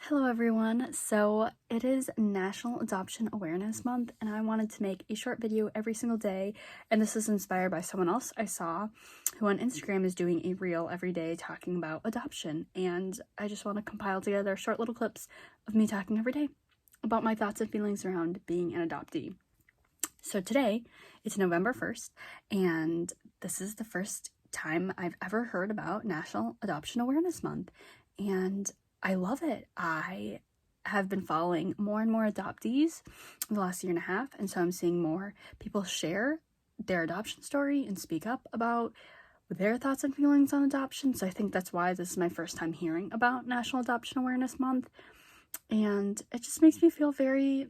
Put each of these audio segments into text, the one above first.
Hello everyone. So it is National Adoption Awareness Month and I wanted to make a short video every single day, and this is inspired by someone else I saw who on Instagram is doing a reel every day talking about adoption, and I just want to compile together short little clips of me talking every day about my thoughts and feelings around being an adoptee. So today it's November 1st and this is the first time I've ever heard about National Adoption Awareness Month, and I love it. I have been following more and more adoptees in the last year and a half, and so I'm seeing more people share their adoption story and speak up about their thoughts and feelings on adoption. So I think that's why this is my first time hearing about National Adoption Awareness Month, and it just makes me feel very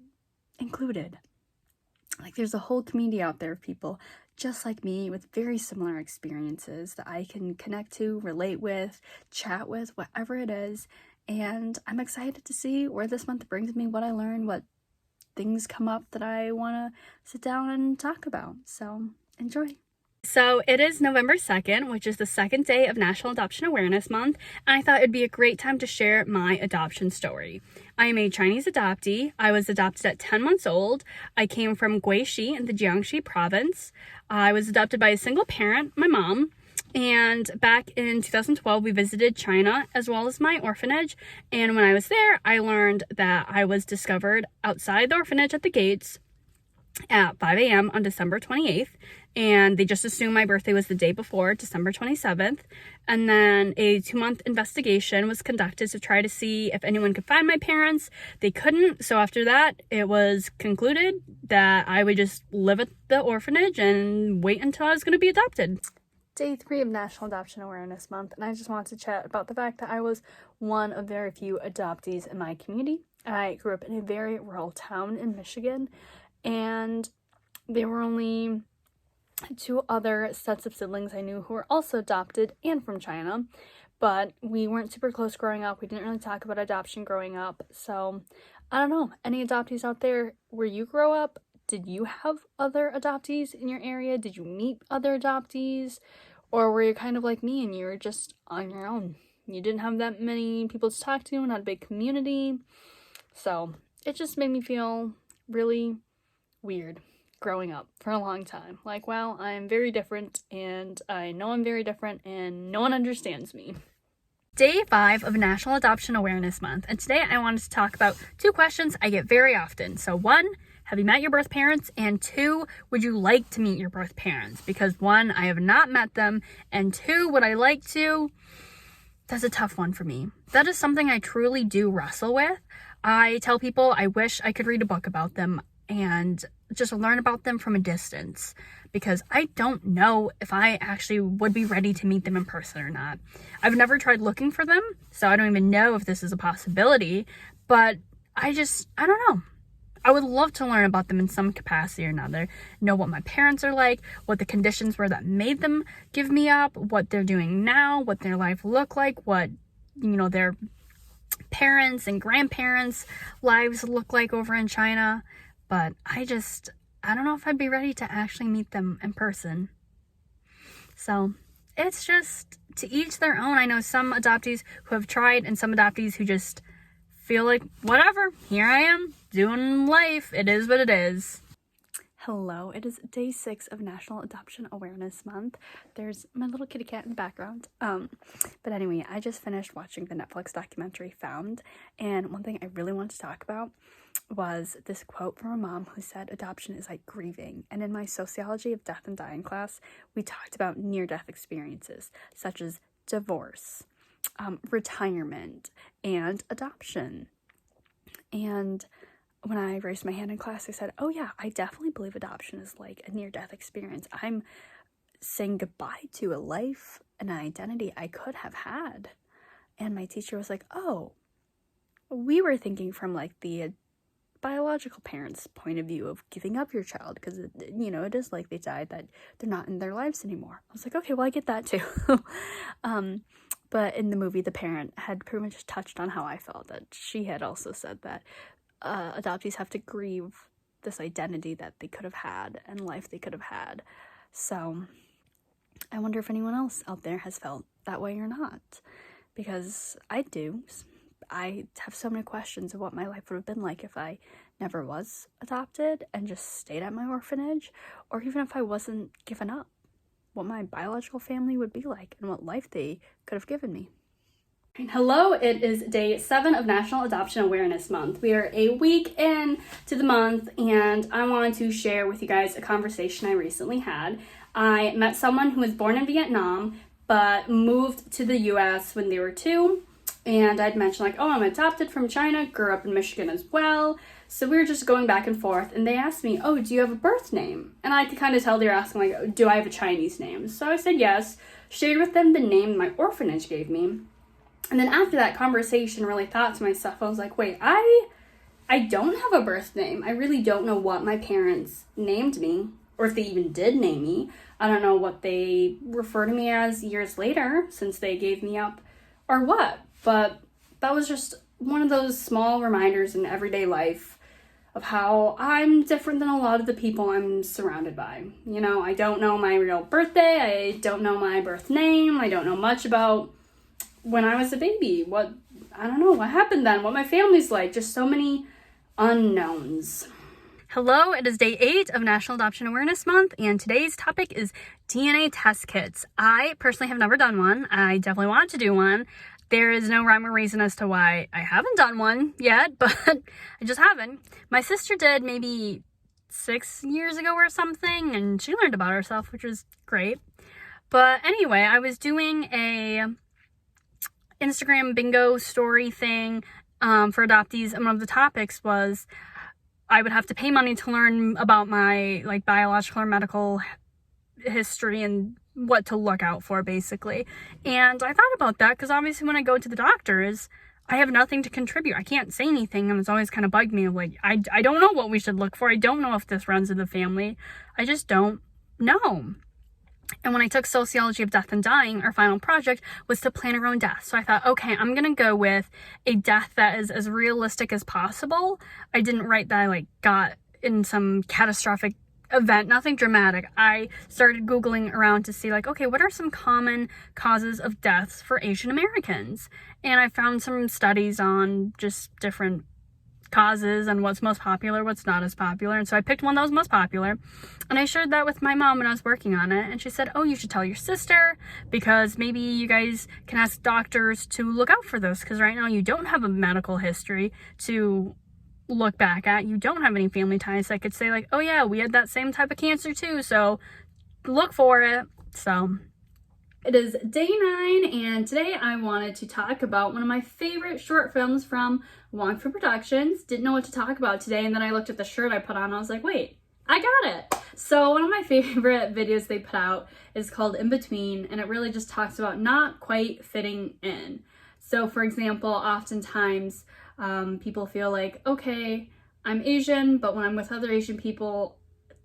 included. Like there's a whole community out there of people just like me with very similar experiences that I can connect to, relate with, chat with, whatever it is. And I'm excited to see where this month brings me, what I learn, what things come up that I want to sit down and talk about. So enjoy. So it is November 2nd, which is the second day of National Adoption Awareness Month, and I thought it'd be a great time to share my adoption story. I am a Chinese adoptee. I was adopted at 10 months old. I came from Guangxi in the Jiangxi province. I was adopted by a single parent, my mom, and back in 2012 we visited China as well as my orphanage, and when I was there I learned that I was discovered outside the orphanage at the gates at 5 a.m. on December 28th, and they just assumed my birthday was the day before, December 27th, and then a 2-month investigation was conducted to try to see if anyone could find my parents. They couldn't, so after that it was concluded that I would just live at the orphanage and wait until I was going to be adopted. Day 3 of National Adoption Awareness Month, and I just wanted to chat about the fact that I was one of very few adoptees in my community. I grew up in a very rural town in Michigan, and there were only 2 other sets of siblings I knew who were also adopted and from China, but we weren't super close growing up. We didn't really talk about adoption growing up. So I don't know, any adoptees out there where you grow up? Did you have other adoptees in your area? Did you meet other adoptees? Or were you kind of like me and you were just on your own? You didn't have that many people to talk to, not a big community. So it just made me feel really weird growing up for a long time. Like, wow, I'm very different, and I know I'm very different, and no one understands me. Day 5 of National Adoption Awareness Month, and today I wanted to talk about 2 questions I get very often. So 1, have you met your birth parents? And 2, would you like to meet your birth parents? Because 1, I have not met them, and 2, would I like to? That's a tough one for me. That is something I truly do wrestle with. I tell people I wish I could read a book about them and just learn about them from a distance, because I don't know if I actually would be ready to meet them in person or not. I've never tried looking for them, so I don't even know if this is a possibility, but I don't know. I would love to learn about them in some capacity or another, know what my parents are like, what the conditions were that made them give me up, what they're doing now, what their life looked like, what, their parents and grandparents' lives look like over in China. But I don't know if I'd be ready to actually meet them in person. So it's just to each their own. I know some adoptees who have tried and some adoptees who just feel like, whatever, here I am doing life. It is what it is. Hello, it is day 6 of National Adoption Awareness Month. There's my little kitty cat in the background. But anyway, I just finished watching the Netflix documentary Found, and one thing I really wanted to talk about was this quote from a mom who said adoption is like grieving. And in my sociology of death and dying class, we talked about near-death experiences such as divorce, retirement, and adoption. And when I raised my hand in class, I said, oh yeah, I definitely believe adoption is like a near-death experience. I'm saying goodbye to a life and an identity I could have had. And my teacher was like, oh, we were thinking from like the biological parents' point of view of giving up your child, because it is like they died, that they're not in their lives anymore. I was like, okay, well, I get that too. But in the movie, the parent had pretty much touched on how I felt, that she had also said that adoptees have to grieve this identity that they could have had and life they could have had. So I wonder if anyone else out there has felt that way or not, because I do. I have so many questions of what my life would have been like if I never was adopted and just stayed at my orphanage, or even if I wasn't given up, what my biological family would be like and what life they could have given me. Hello, it is day 7 of National Adoption Awareness Month. We are a week in to the month, and I wanted to share with you guys a conversation I recently had. I met someone who was born in Vietnam, but moved to the US when they were 2, and I'd mentioned like, oh, I'm adopted from China, grew up in Michigan as well. So we were just going back and forth, and they asked me, oh, do you have a birth name? And I could kind of tell they were asking like, oh, do I have a Chinese name? So I said yes, shared with them the name my orphanage gave me. And then after that conversation, really thought to myself, I was like, wait, I don't have a birth name. I really don't know what my parents named me, or if they even did name me. I don't know what they refer to me as years later, since they gave me up, or what. But that was just one of those small reminders in everyday life of how I'm different than a lot of the people I'm surrounded by. You know, I don't know my real birthday. I don't know my birth name. I don't know much about when I was a baby, I don't know what happened then, what my family's like, just so many unknowns. Hello, it is day 8 of National Adoption Awareness Month, and today's topic is DNA test kits. I personally have never done one. I definitely want to do one. There is no rhyme or reason as to why I haven't done one yet, but I just haven't. My sister did maybe 6 years ago or something, and she learned about herself, which was great. But anyway, I was doing a Instagram bingo story thing for adoptees, and one of the topics was I would have to pay money to learn about my like biological or medical history and what to look out for, basically. And I thought about that because obviously when I go to the doctors, I have nothing to contribute. I can't say anything, and it's always kind of bugged me of like, I don't know what we should look for. I don't know if this runs in the family. I just don't know. And when I took Sociology of Death and Dying, our final project was to plan our own death. So I thought, okay, I'm going to go with a death that is as realistic as possible. I didn't write that I like got in some catastrophic event, nothing dramatic. I started Googling around to see like, okay, what are some common causes of deaths for Asian Americans? And I found some studies on just different causes and what's most popular, what's not as popular. And so I picked one that was most popular, and I shared that with my mom when I was working on it, and she said, oh, you should tell your sister because maybe you guys can ask doctors to look out for this, because right now you don't have a medical history to look back at. You don't have any family ties that could say like, oh yeah, we had that same type of cancer too, so look for it. So it is day 9, and today I wanted to talk about one of my favorite short films from Wong Fu Productions. Didn't know what to talk about today, and then I looked at the shirt I put on and I was like, wait, I got it. So one of my favorite videos they put out is called In Between, and it really just talks about not quite fitting in. So for example, oftentimes people feel like, okay, I'm Asian, but when I'm with other Asian people,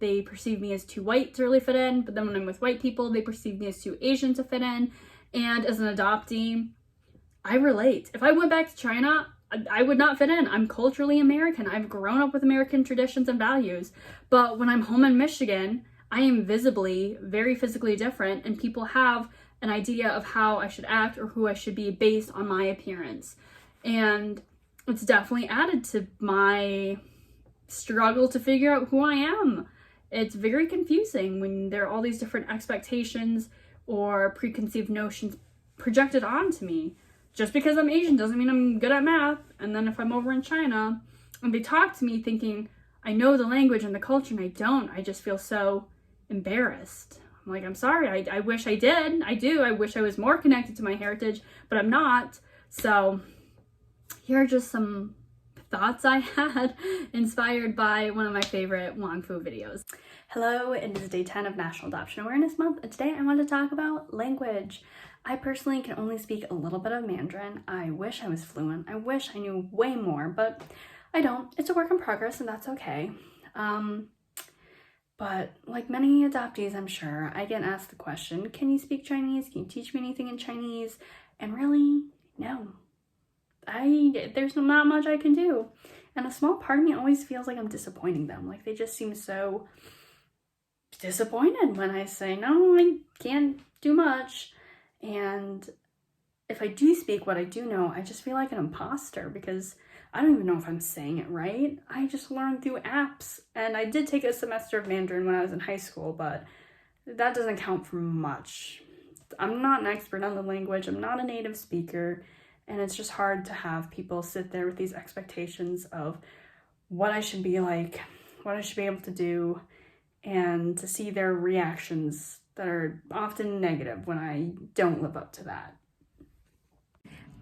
they perceive me as too white to really fit in, but then when I'm with white people, they perceive me as too Asian to fit in. And as an adoptee, I relate. If I went back to China, I would not fit in. I'm culturally American. I've grown up with American traditions and values. But when I'm home in Michigan, I am visibly, very physically different, and people have an idea of how I should act or who I should be based on my appearance. And it's definitely added to my struggle to figure out who I am. It's very confusing when there are all these different expectations or preconceived notions projected onto me. Just because I'm Asian doesn't mean I'm good at math. And then if I'm over in China and they talk to me thinking I know the language and the culture and I don't, I just feel so embarrassed. I'm like, I'm sorry, I wish I did. I do. I wish I was more connected to my heritage, but I'm not. So here are just some thoughts I had inspired by one of my favorite Wong Fu videos. Hello, it is day 10 of National Adoption Awareness Month, and today I want to talk about language. I personally can only speak a little bit of Mandarin. I wish I was fluent. I wish I knew way more, but I don't. It's a work in progress, and that's okay. But like many adoptees, I'm sure, I get asked the question, can you speak Chinese? Can you teach me anything in Chinese? And really, no. There's not much I can do. And a small part of me always feels like I'm disappointing them. Like they just seem so disappointed when I say, no, I can't do much. And if I do speak what I do know, I just feel like an imposter because I don't even know if I'm saying it right. I just learned through apps, and I did take a semester of Mandarin when I was in high school, but that doesn't count for much. I'm not an expert on the language, I'm not a native speaker, and it's just hard to have people sit there with these expectations of what I should be like, what I should be able to do, and to see their reactions that are often negative when I don't live up to that.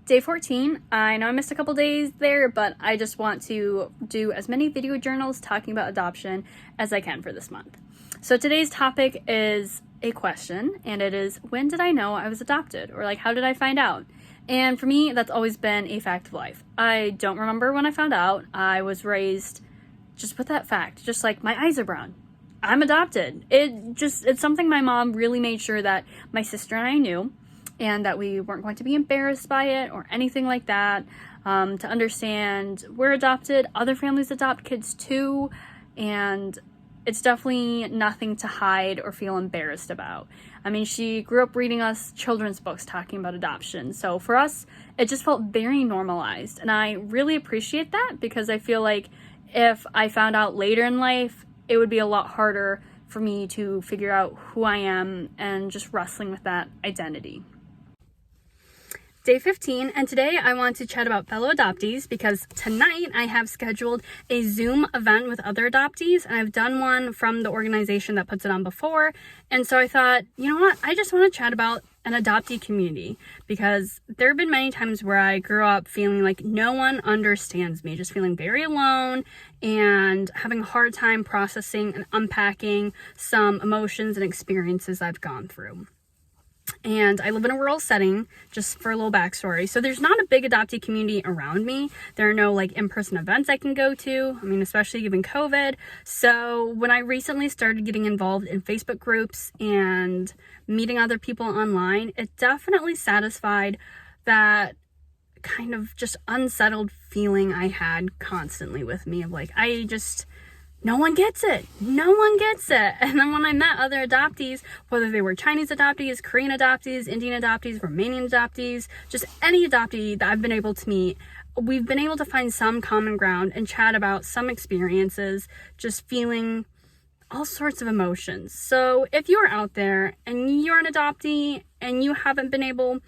Day 14, I know I missed a couple days there, but I just want to do as many video journals talking about adoption as I can for this month. So today's topic is a question, and it is, when did I know I was adopted? Or like, how did I find out? And for me, that's always been a fact of life. I don't remember when I found out. I was raised just with that fact, just like my eyes are brown. I'm adopted. It's something my mom really made sure that my sister and I knew, and that we weren't going to be embarrassed by it or anything like that, to understand we're adopted, other families adopt kids too, and it's definitely nothing to hide or feel embarrassed about. I mean, she grew up reading us children's books talking about adoption, so for us, it just felt very normalized, and I really appreciate that because I feel like if I found out later in life, it would be a lot harder for me to figure out who I am and just wrestling with that identity. Day 15, and today I want to chat about fellow adoptees because tonight I have scheduled a Zoom event with other adoptees, and I've done one from the organization that puts it on before, and so I thought, you know what, I just want to chat about an adoptee community because there have been many times where I grew up feeling like no one understands me, just feeling very alone and having a hard time processing and unpacking some emotions and experiences I've gone through. And I live in a rural setting, just for a little backstory. So there's not a big adoptee community around me. There are no like in-person events I can go to. I mean, especially given COVID. So when I recently started getting involved in Facebook groups and meeting other people online, it definitely satisfied that kind of just unsettled feeling I had constantly with me of like, no one gets it. No one gets it. And then when I met other adoptees, whether they were Chinese adoptees, Korean adoptees, Indian adoptees, Romanian adoptees, just any adoptee that I've been able to meet, we've been able to find some common ground and chat about some experiences, just feeling all sorts of emotions. So if you're out there and you're an adoptee and you haven't been able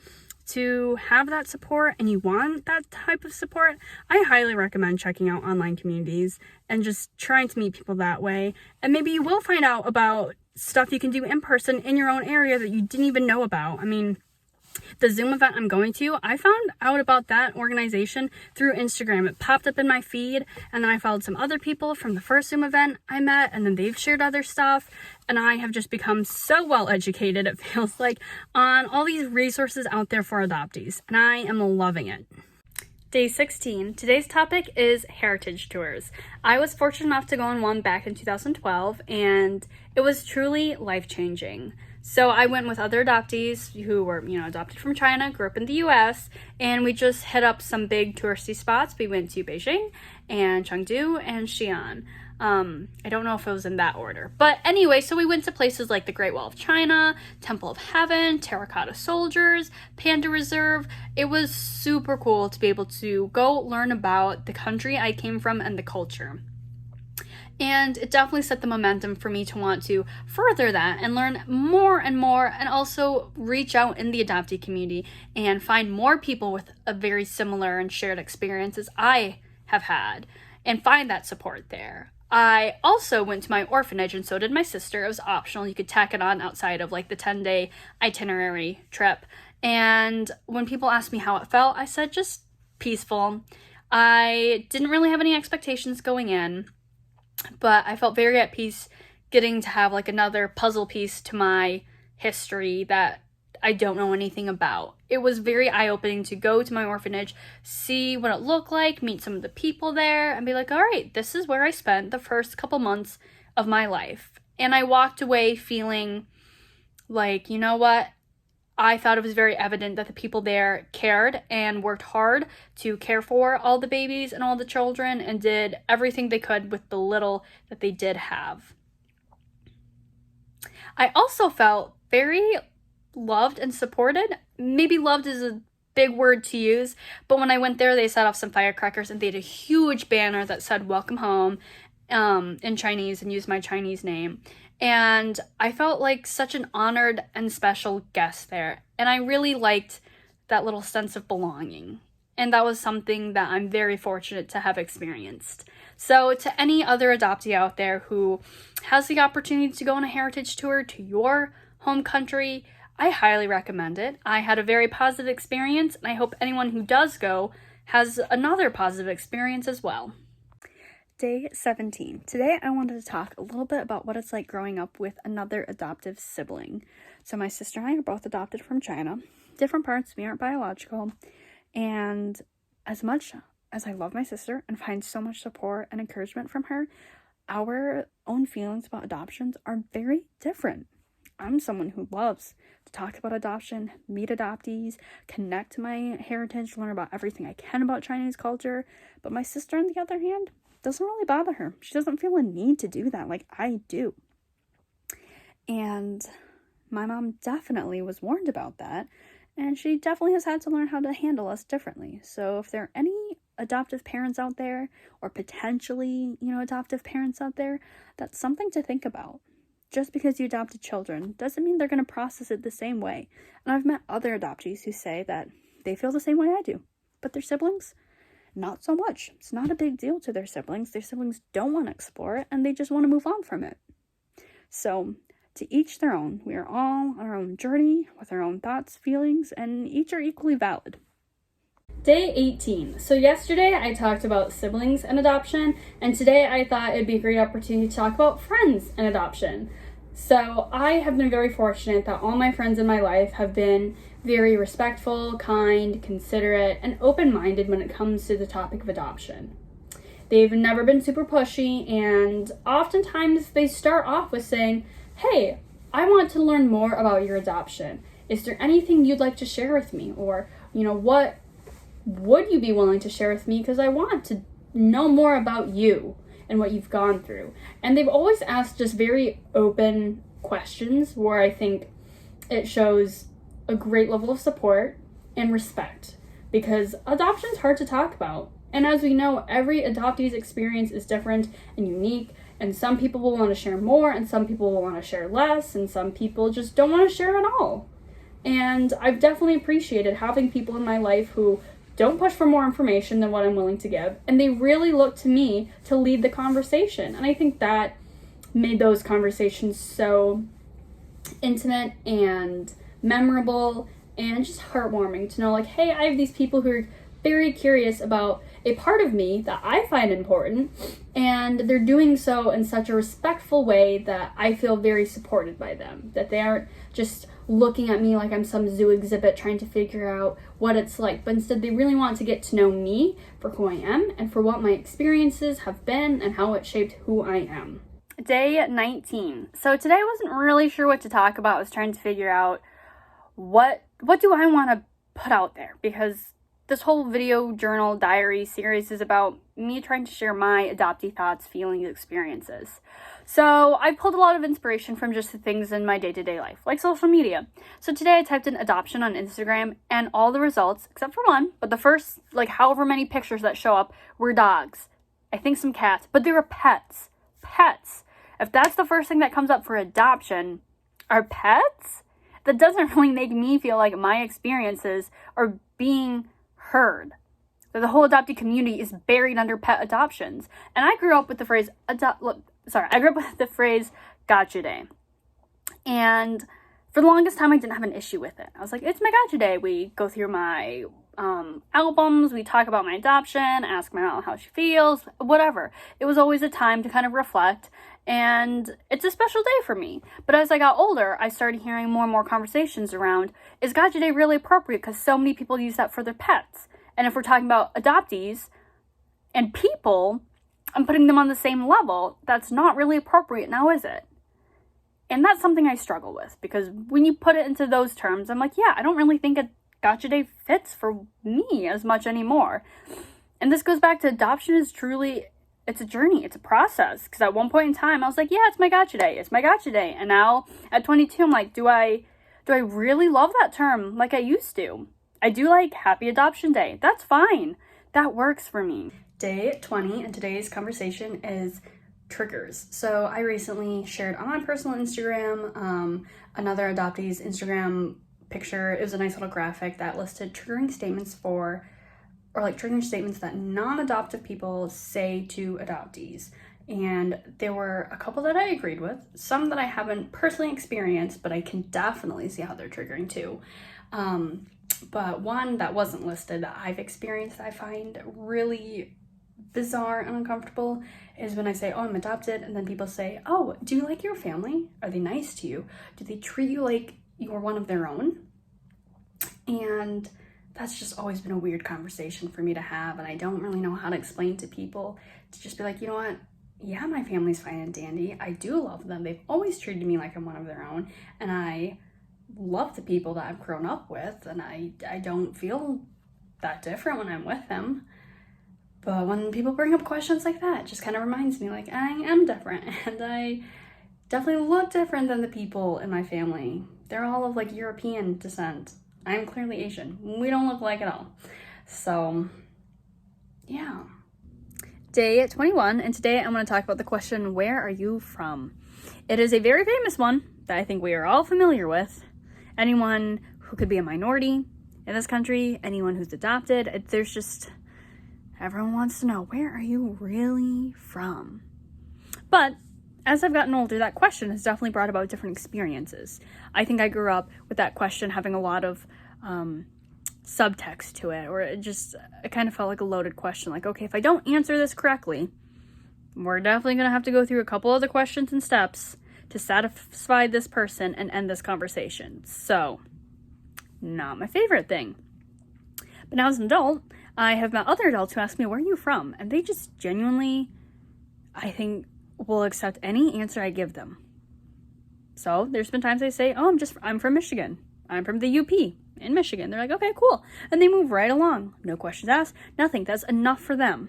to have that support and you want that type of support, I highly recommend checking out online communities and just trying to meet people that way. And maybe you will find out about stuff you can do in person in your own area that you didn't even know about. I mean, the Zoom event I'm going to, I found out about that organization through Instagram. It popped up in my feed, and then I followed some other people from the first Zoom event I met, and then they've shared other stuff, and I have just become so well educated, it feels like, on all these resources out there for adoptees, and I am loving it. Day 16. Today's topic is heritage tours. I was fortunate enough to go on one back in 2012, and it was truly life-changing. So I went with other adoptees who were, adopted from China, grew up in the US, and we just hit up some big touristy spots. We went to Beijing and Chengdu and Xi'an. I don't know if it was in that order. But anyway, so we went to places like the Great Wall of China, Temple of Heaven, Terracotta Soldiers, Panda Reserve. It was super cool to be able to go learn about the country I came from and the culture. And it definitely set the momentum for me to want to further that and learn more and more, and also reach out in the adoptee community and find more people with a very similar and shared experiences I have had and find that support there. I also went to my orphanage, and so did my sister. It was optional. You could tack it on outside of like the 10-day itinerary trip. And when people asked me how it felt, I said just peaceful. I didn't really have any expectations going in, but I felt very at peace getting to have like another puzzle piece to my history that I don't know anything about. It was very eye-opening to go to my orphanage, see what it looked like, meet some of the people there, and be like, all right, this is where I spent the first couple months of my life. And I walked away feeling like, you know what? I thought it was very evident that the people there cared and worked hard to care for all the babies and all the children and did everything they could with the little that they did have. I also felt very loved and supported. Maybe loved is a big word to use, but when I went there, they set off some firecrackers and they had a huge banner that said welcome home in Chinese and used my Chinese name. And I felt like such an honored and special guest there. And I really liked that little sense of belonging. And that was something that I'm very fortunate to have experienced. So to any other adoptee out there who has the opportunity to go on a heritage tour to your home country, I highly recommend it. I had a very positive experience, and I hope anyone who does go has another positive experience as well. Day 17. Today I wanted to talk a little bit about what it's like growing up with another adoptive sibling. So my sister and I are both adopted from China. Different parts, we aren't biological. And as much as I love my sister and find so much support and encouragement from her, our own feelings about adoptions are very different. I'm someone who loves to talk about adoption, meet adoptees, connect to my heritage, learn about everything I can about Chinese culture. But my sister, on the other hand, doesn't really bother her. She doesn't feel a need to do that like I do. And my mom definitely was warned about that. And she definitely has had to learn how to handle us differently. So if there are any adoptive parents out there, or potentially, adoptive parents out there, that's something to think about. Just because you adopted children doesn't mean they're going to process it the same way. And I've met other adoptees who say that they feel the same way I do. But their siblings, not so much. It's not a big deal to their siblings. Their siblings don't want to explore it, and they just want to move on from it. So, to each their own. We are all on our own journey with our own thoughts, feelings, and each are equally valid. Day 18. So yesterday I talked about siblings and adoption, and today I thought it'd be a great opportunity to talk about friends and adoption. So I have been very fortunate that all my friends in my life have been very respectful, kind, considerate, and open-minded when it comes to the topic of adoption. They've never been super pushy, and oftentimes they start off with saying, "Hey, I want to learn more about your adoption. Is there anything you'd like to share with me?" Or, what would you be willing to share with me? Because I want to know more about you and what you've gone through. And they've always asked just very open questions where I think it shows a great level of support and respect, because adoption is hard to talk about. And as we know, every adoptee's experience is different and unique. And some people will want to share more, and some people will want to share less, and some people just don't want to share at all. And I've definitely appreciated having people in my life who don't push for more information than what I'm willing to give, and they really look to me to lead the conversation. And I think that made those conversations so intimate and memorable and just heartwarming to know, like, hey, I have these people who are very curious about a part of me that I find important, and they're doing so in such a respectful way that I feel very supported by them, that they aren't just looking at me like I'm some zoo exhibit trying to figure out what it's like, but instead they really want to get to know me for who I am and for what my experiences have been and how it shaped who I am. Day 19. So today I wasn't really sure what to talk about. I was trying to figure out what do I want to put out there, because this whole video journal diary series is about me trying to share my adoptee thoughts, feelings, experiences. So I pulled a lot of inspiration from just the things in my day-to-day life, like social media. So today I typed in adoption on Instagram, and all the results, except for one, but the first, however many pictures that show up, were dogs. I think some cats, but they were pets. Pets. If that's the first thing that comes up for adoption, are pets? That doesn't really make me feel like my experiences are being heard. That the whole adoptee community is buried under pet adoptions. And I grew up with the phrase gotcha day. And for the longest time I didn't have an issue with it. I was like, it's my gotcha day. We go through my albums, we talk about my adoption, ask my mom how she feels, whatever. It was always a time to kind of reflect, and it's a special day for me. But as I got older, I started hearing more and more conversations around, is Gotcha Day really appropriate? Because so many people use that for their pets. And if we're talking about adoptees and people, I'm putting them on the same level. That's not really appropriate now, is it? And that's something I struggle with, because when you put it into those terms, I'm like, yeah, I don't really think a Gotcha Day fits for me as much anymore. And this goes back to adoption is truly, it's a journey, it's a process. Because at one point in time, I was like, yeah, it's my Gotcha Day, it's my Gotcha Day. And now at 22, I'm like, do I really love that term like I used to? I do like Happy Adoption Day. That's fine. That works for me. Day 20, and today's conversation is triggers. So I recently shared on my personal Instagram another adoptee's Instagram picture. It was a nice little graphic that listed triggering statements triggering statements that non-adoptive people say to adoptees. And there were a couple that I agreed with, some that I haven't personally experienced, but I can definitely see how they're triggering too. But one that wasn't listed that I've experienced that I find really bizarre and uncomfortable is when I say, oh, I'm adopted, and then people say, oh, do you like your family? Are they nice to you? Do they treat you like you're one of their own? And that's just always been a weird conversation for me to have, and I don't really know how to explain to people to just be like, you know what? Yeah, my family's fine and dandy. I do love them. They've always treated me like I'm one of their own, and I love the people that I've grown up with, and I don't feel that different when I'm with them. But when people bring up questions like that, it just kind of reminds me like I am different, and I definitely look different than the people in my family. They're all of like European descent. I'm clearly Asian. We don't look alike at all. So yeah. Day 21, and today I'm going to talk about the question, where are you from? It is a very famous one that I think we are all familiar with. Anyone who could be a minority in this country, anyone who's adopted, there's just, everyone wants to know, where are you really from? But as I've gotten older, that question has definitely brought about different experiences. I think I grew up with that question having a lot of subtext to it, or it kind of felt like a loaded question. Like, okay, if I don't answer this correctly, we're definitely going to have to go through a couple other questions and steps to satisfy this person and end this conversation. So, not my favorite thing. But now as an adult, I have met other adults who ask me, where are you from? And they just genuinely, I think, will accept any answer I give them. So there's been times I say, oh, I'm from Michigan. I'm from the UP in Michigan. They're like, okay, cool. And they move right along. No questions asked, nothing. That's enough for them.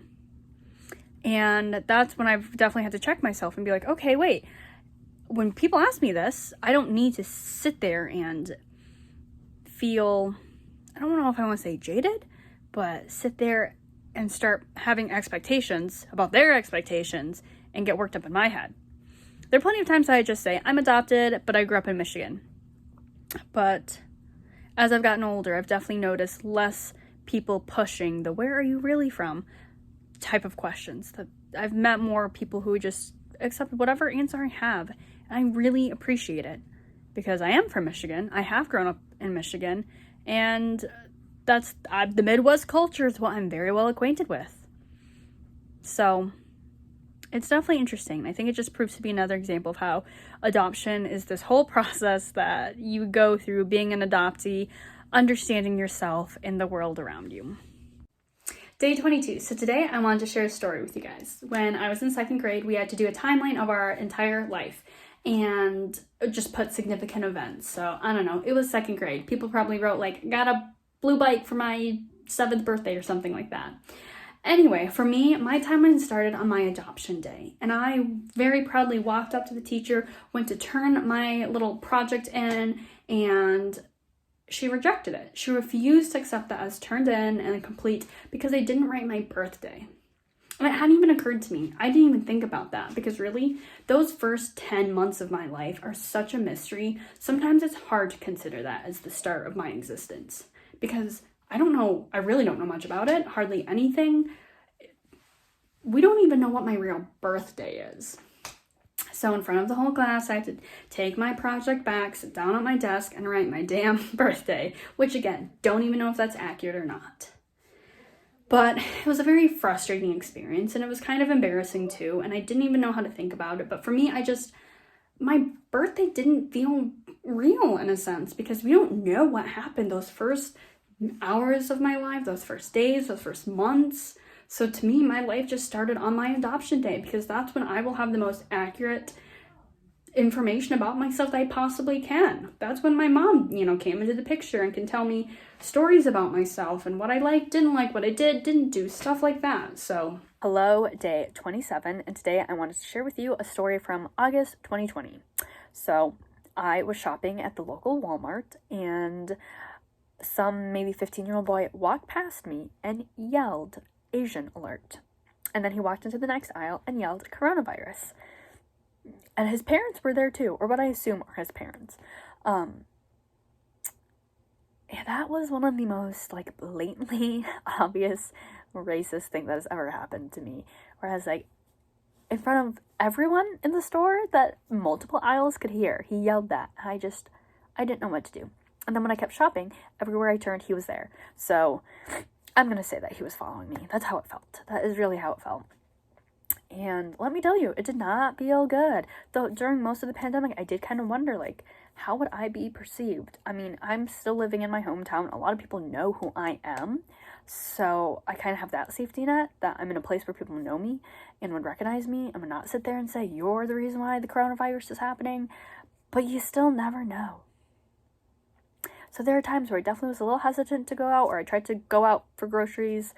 And that's when I've definitely had to check myself and be like, okay, wait. When people ask me this, I don't need to sit there and feel, I don't know if I want to say jaded, but sit there and start having expectations about their expectations and get worked up in my head. There are plenty of times I just say, I'm adopted, but I grew up in Michigan. But as I've gotten older, I've definitely noticed less people pushing the where are you really from type of questions. That I've met more people who just accept whatever answer I have. And I really appreciate it because I am from Michigan. I have grown up in Michigan, and the Midwest culture is what I'm very well acquainted with. So it's definitely interesting. I think it just proves to be another example of how adoption is this whole process that you go through being an adoptee, understanding yourself and the world around you. Day 22. So today I wanted to share a story with you guys. When I was in second grade, we had to do a timeline of our entire life and just put significant events. So I don't know, it was second grade. People probably wrote like, got a blue bike for my 7th birthday or something like that. Anyway, for me, my timeline started on my adoption day, and I very proudly walked up to the teacher, went to turn my little project in, and she rejected it. She refused to accept that as turned in and complete because I didn't write my birthday. And it hadn't even occurred to me. I didn't even think about that because really, those first 10 months of my life are such a mystery. Sometimes it's hard to consider that as the start of my existence because I really don't know much about it, hardly anything. We don't even know what my real birthday is. So in front of the whole class, I had to take my project back, sit down at my desk, and write my damn birthday, which again, don't even know if that's accurate or not. But it was a very frustrating experience, and it was kind of embarrassing too, and I didn't even know how to think about it. But for me, my birthday didn't feel real in a sense because we don't know what happened those first hours of my life, those first days, those first months. So to me, my life just started on my adoption day because that's when I will have the most accurate information about myself that I possibly can. That's when my mom, came into the picture and can tell me stories about myself and what I liked, didn't like, what I did, didn't do, stuff like that. So hello, day 27, and today I wanted to share with you a story from August 2020. So I was shopping at the local Walmart, and some maybe 15-year-old boy walked past me and yelled, "Asian alert." And then he walked into the next aisle and yelled, "Coronavirus." And his parents were there too, or what I assume are his parents. Yeah, that was one of the most, like, blatantly obvious racist thing that has ever happened to me. Whereas, like, in front of everyone in the store that multiple aisles could hear, he yelled that. I didn't know what to do. And then when I kept shopping, everywhere I turned, he was there. So I'm going to say that he was following me. That's how it felt. That is really how it felt. And let me tell you, it did not feel good. Though during most of the pandemic, I did kind of wonder, like, how would I be perceived? I mean, I'm still living in my hometown. A lot of people know who I am. So I kind of have that safety net that I'm in a place where people know me and would recognize me. I'm going to not sit there and say, "You're the reason why the coronavirus is happening." But you still never know. So there are times where I definitely was a little hesitant to go out, or I tried to go out for groceries,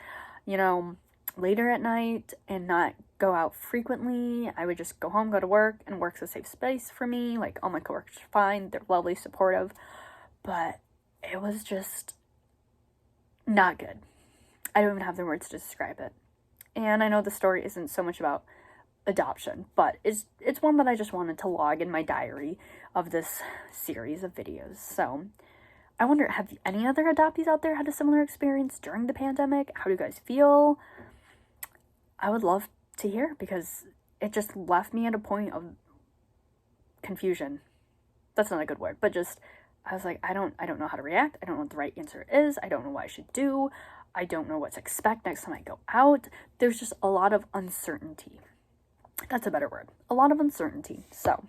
later at night and not go out frequently. I would just go home, go to work, and work's a safe space for me. Like, all my coworkers are fine. They're lovely, supportive. But it was just not good. I don't even have the words to describe it. And I know the story isn't so much about adoption, but it's one that I just wanted to log in my diary of this series of videos. So I wonder, have any other adoptees out there had a similar experience during the pandemic? How do you guys feel? I would love to hear, because it just left me at a point of confusion. That's not a good word, but just, I was like, I don't know how to react. I don't know what the right answer is. I don't know what I should do. I don't know what to expect next time I go out. There's just a lot of uncertainty. That's a better word. A lot of uncertainty. So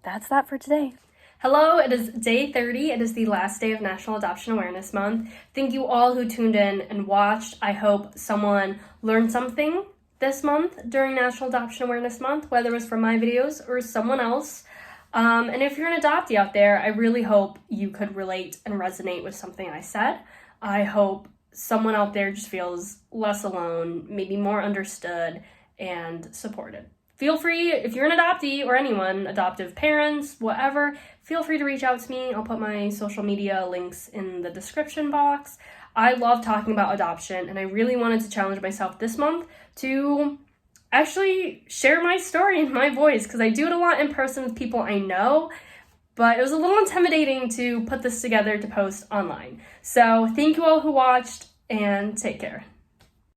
that's that for today. Hello, it is day 30. It is the last day of National Adoption Awareness Month. Thank you all who tuned in and watched. I hope someone learned something this month during National Adoption Awareness Month, whether it was from my videos or someone else. And if you're an adoptee out there, I really hope you could relate and resonate with something I said. I hope someone out there just feels less alone, maybe more understood and supported. Feel free, if you're an adoptee or anyone, adoptive parents, whatever, feel free to reach out to me. I'll put my social media links in the description box. I love talking about adoption, and I really wanted to challenge myself this month to actually share my story in my voice, because I do it a lot in person with people I know, but it was a little intimidating to put this together to post online. So thank you all who watched, and take care.